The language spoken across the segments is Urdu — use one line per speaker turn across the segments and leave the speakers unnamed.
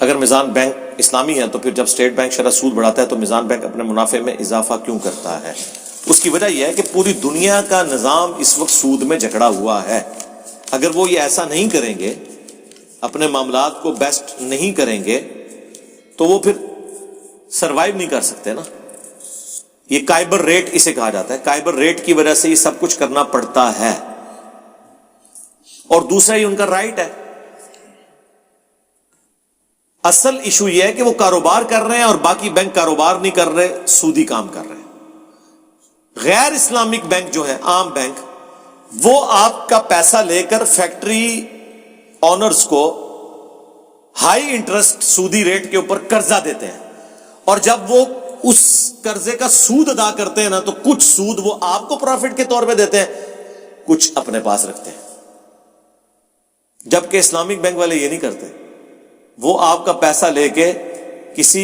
اگر میزان بینک اسلامی ہے تو پھر جب اسٹیٹ بینک شرح سود بڑھاتا ہے تو میزان بینک اپنے منافع میں اضافہ کیوں کرتا ہے؟ اس کی وجہ یہ ہے کہ پوری دنیا کا نظام اس وقت سود میں جکڑا ہوا ہے. اگر وہ یہ ایسا نہیں کریں گے، اپنے معاملات کو بیسٹ نہیں کریں گے، تو وہ پھر سروائیو نہیں کر سکتے نا. یہ کائبر ریٹ اسے کہا جاتا ہے. کائبر ریٹ کی وجہ سے یہ سب کچھ کرنا پڑتا ہے. اور دوسرا یہ ان کا رائٹ ہے. اصل ایشو یہ ہے کہ وہ کاروبار کر رہے ہیں اور باقی بینک کاروبار نہیں کر رہے، سودی کام کر رہے ہیں. غیر اسلامک بینک جو ہے، عام بینک، وہ آپ کا پیسہ لے کر فیکٹری آنرز کو ہائی انٹرسٹ سودی ریٹ کے اوپر قرضہ دیتے ہیں، اور جب وہ اس قرضے کا سود ادا کرتے ہیں نا تو کچھ سود وہ آپ کو پروفٹ کے طور پہ دیتے ہیں، کچھ اپنے پاس رکھتے ہیں. جبکہ اسلامک بینک والے یہ نہیں کرتے. وہ آپ کا پیسہ لے کے کسی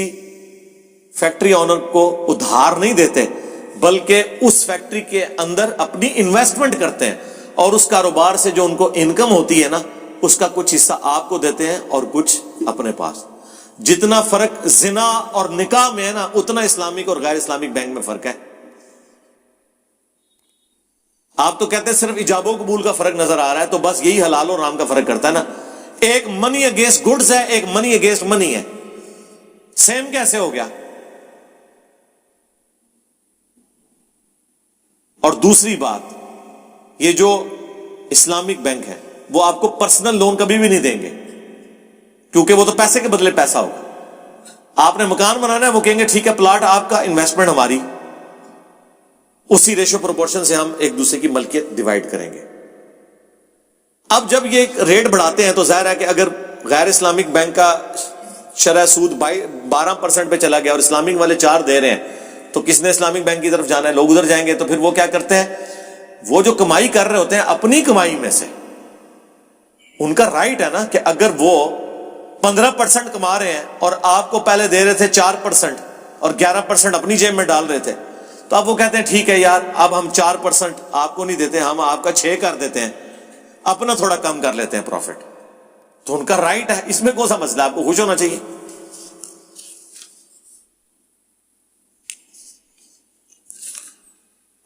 فیکٹری آنر کو ادھار نہیں دیتے، بلکہ اس فیکٹری کے اندر اپنی انویسٹمنٹ کرتے ہیں، اور اس کاروبار سے جو ان کو انکم ہوتی ہے نا، اس کا کچھ حصہ آپ کو دیتے ہیں اور کچھ اپنے پاس. جتنا فرق زنا اور نکاح میں ہے نا، اتنا اسلامک اور غیر اسلامک بینک میں فرق ہے. آپ تو کہتے ہیں صرف ایجاب و قبول کا فرق نظر آ رہا ہے، تو بس یہی حلال اور حرام کا فرق کرتا ہے نا. ایک منی اگینسٹ گڈز ہے، ایک منی اگینسٹ منی ہے. سیم کیسے ہو گیا؟ اور دوسری بات، یہ جو اسلامک بینک ہے وہ آپ کو پرسنل لون کبھی بھی نہیں دیں گے، کیونکہ وہ تو پیسے کے بدلے پیسہ ہوگا. آپ نے مکان بنانا ہے، وہ کہیں گے ٹھیک ہے پلاٹ آپ کا، انویسٹمنٹ ہماری، اسی ریشو پروپورشن سے ہم ایک دوسرے کی ملکیت ڈیوائڈ کریں گے. اب جب یہ ریٹ بڑھاتے ہیں تو ظاہر ہے کہ اگر غیر اسلامک بینک کا شرح سود 12% پہ چلا گیا اور اسلامک والے 4 دے رہے ہیں، تو کس نے اسلامک بینک کی طرف جانا ہے؟ لوگ ادھر جائیں گے. تو پھر وہ کیا کرتے ہیں، وہ جو کمائی کر رہے ہوتے ہیں اپنی کمائی میں سے، ان کا رائٹ ہے نا کہ اگر وہ 15% کما رہے ہیں اور آپ کو پہلے دے رہے تھے 4% اور 11% اپنی جیب میں ڈال رہے تھے، تو اب وہ کہتے ہیں ٹھیک ہے یار، اب ہم 4% آپ کو نہیں دیتے، ہم آپ کا 6 کر دیتے ہیں، اپنا تھوڑا کم کر لیتے ہیں پروفٹ. تو ان کا رائٹ ہے، اس میں کون سا مسئلہ ہے؟ آپ کو خوش ہونا چاہیے.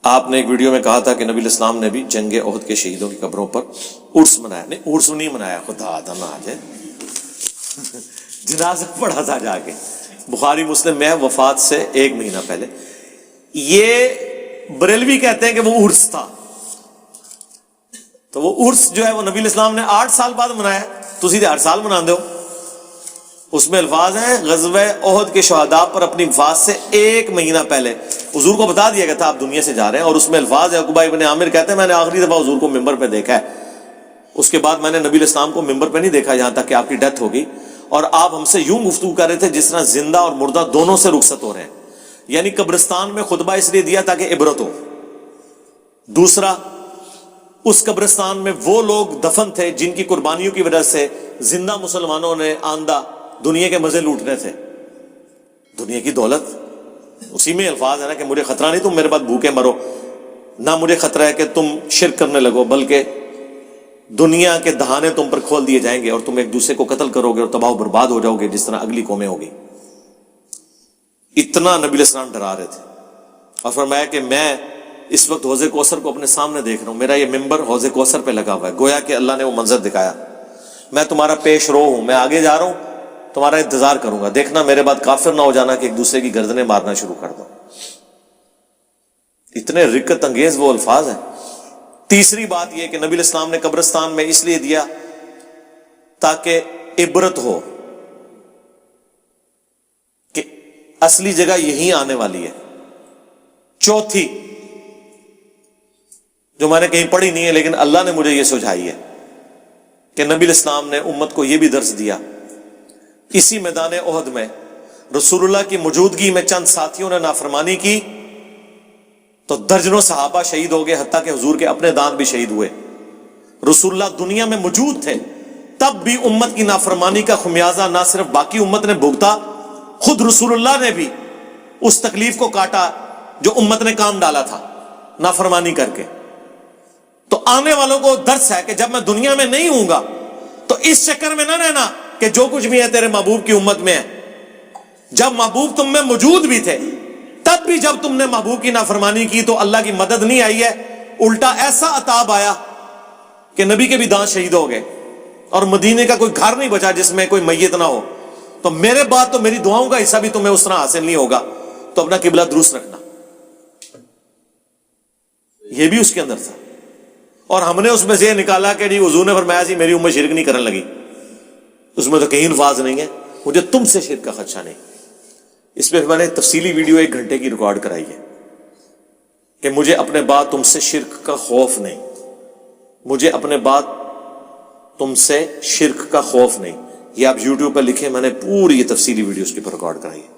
آپ نے ایک ویڈیو میں کہا تھا کہ نبی الاسلام نے بھی جنگ احد کے شہیدوں کی قبروں پر عرس منایا. نہیں، عرس نہیں منایا، خدا نہ آ جائے، جنازہ پڑھا تھا جا کے. بخاری مسلم میں وفات سے 1 مہینہ پہلے. یہ بریلوی کہتے ہیں کہ وہ عرس تھا. تو وہ عرس جو ہے وہ نبی الاسلام نے 8 سال بعد منایا، تو سیدھے ہر سال منا دو. اس میں الفاظ ہیں غزوہ احد کے شہداء پر اپنی وفات سے 1 مہینہ پہلے حضور کو بتا دیا گیا تھا آپ دنیا سے جا رہے ہیں. اور اس میں الفاظ ہے، عقبہ ابن عامر کہتے ہیں میں نے آخری دفعہ حضور کو ممبر پہ دیکھا ہے، اس کے بعد میں نے نبی الاسلام کو ممبر پہ نہیں دیکھا یہاں تک کہ آپ کی ڈیتھ ہوگی. اور آپ ہم سے یوں گفتگو کر رہے تھے جس طرح زندہ اور مردہ دونوں سے رخصت ہو رہے ہیں. یعنی قبرستان میں خطبہ اس لیے دیا تاکہ عبرت ہو. دوسرا، اس قبرستان میں وہ لوگ دفن تھے جن کی قربانیوں کی وجہ سے زندہ مسلمانوں نے آندہ دنیا کے مزے لوٹنے تھے، دنیا کی دولت. اسی میں الفاظ ہے نا کہ مجھے خطرہ نہیں تم میرے بعد بھوکے مرو، نہ مجھے خطرہ ہے کہ تم شرک کرنے لگو، بلکہ دنیا کے دہانے تم پر کھول دیے جائیں گے اور تم ایک دوسرے کو قتل کرو گے اور تباہ و برباد ہو جاؤ گے جس طرح اگلی قومیں ہوگی. اتنا نبی علیہ السلام ڈرا رہے تھے. اور فرمایا کہ میں اس وقت حوض کوثر کو اپنے سامنے دیکھ رہا ہوں، میرا یہ ممبر حوض کوثر پہ لگا ہوا ہے، گویا کہ اللہ نے وہ منظر دکھایا. میں تمہارا پیش رو ہوں، میں آگے جا رہا ہوں، تمہارا انتظار کروں گا، دیکھنا میرے بعد کافر نہ ہو جانا کہ ایک دوسرے کی گردنیں مارنا شروع کر دو. اتنے رقت انگیز وہ الفاظ ہیں. تیسری بات یہ کہ نبی الاسلام نے قبرستان میں اس لیے دیا تاکہ عبرت ہو کہ اصلی جگہ یہی آنے والی ہے. چوتھی جو میں نے کہیں پڑھی نہیں ہے لیکن اللہ نے مجھے یہ سجھائی ہے کہ نبی الاسلام نے امت کو یہ بھی درس دیا. اسی میدان احد میں رسول اللہ کی موجودگی میں چند ساتھیوں نے نافرمانی کی تو درجنوں صحابہ شہید ہو گئے، حتیٰ کہ حضور کے اپنے دانت بھی شہید ہوئے. رسول اللہ دنیا میں موجود تھے، تب بھی امت کی نافرمانی کا خمیازہ نہ صرف باقی امت نے بھگتا، خود رسول اللہ نے بھی اس تکلیف کو کاٹا جو امت نے کام ڈالا تھا نافرمانی کر کے. تو آنے والوں کو درس ہے کہ جب میں دنیا میں نہیں ہوں گا تو اس چکر میں نہ رہنا کہ جو کچھ بھی ہے تیرے محبوب کی امت میں ہے. جب محبوب تم میں موجود بھی تھے تب بھی جب تم نے محبوب کی نافرمانی کی تو اللہ کی مدد نہیں آئی ہے, الٹا ایسا عذاب آیا کہ نبی کے بھی دانت شہید ہو گئے اور مدینے کا کوئی گھر نہیں بچا جس میں کوئی میت نہ ہو. تو میرے بعد تو میری دعاؤں کا حصہ بھی تمہیں اس طرح حاصل نہیں ہوگا, تو اپنا قبلہ درست رکھنا. یہ بھی اس کے اندر تھا. اور ہم نے اس میں سے یہ نکالا کہ جی حضور نے فرمایا جی میری امت شرک نہیں کرنے لگی, اس میں تو کہیں الفاظ نہیں ہے مجھے تم سے شرک کا خدشہ نہیں. اس پہ میں نے تفصیلی ویڈیو 1 گھنٹے کی ریکارڈ کرائی ہے کہ مجھے اپنے بعد تم سے شرک کا خوف نہیں, مجھے اپنے بعد تم سے شرک کا خوف نہیں. یہ آپ یوٹیوب پہ لکھیں, میں نے پوری یہ تفصیلی ویڈیو اس کے اوپر ریکارڈ کرائی ہے.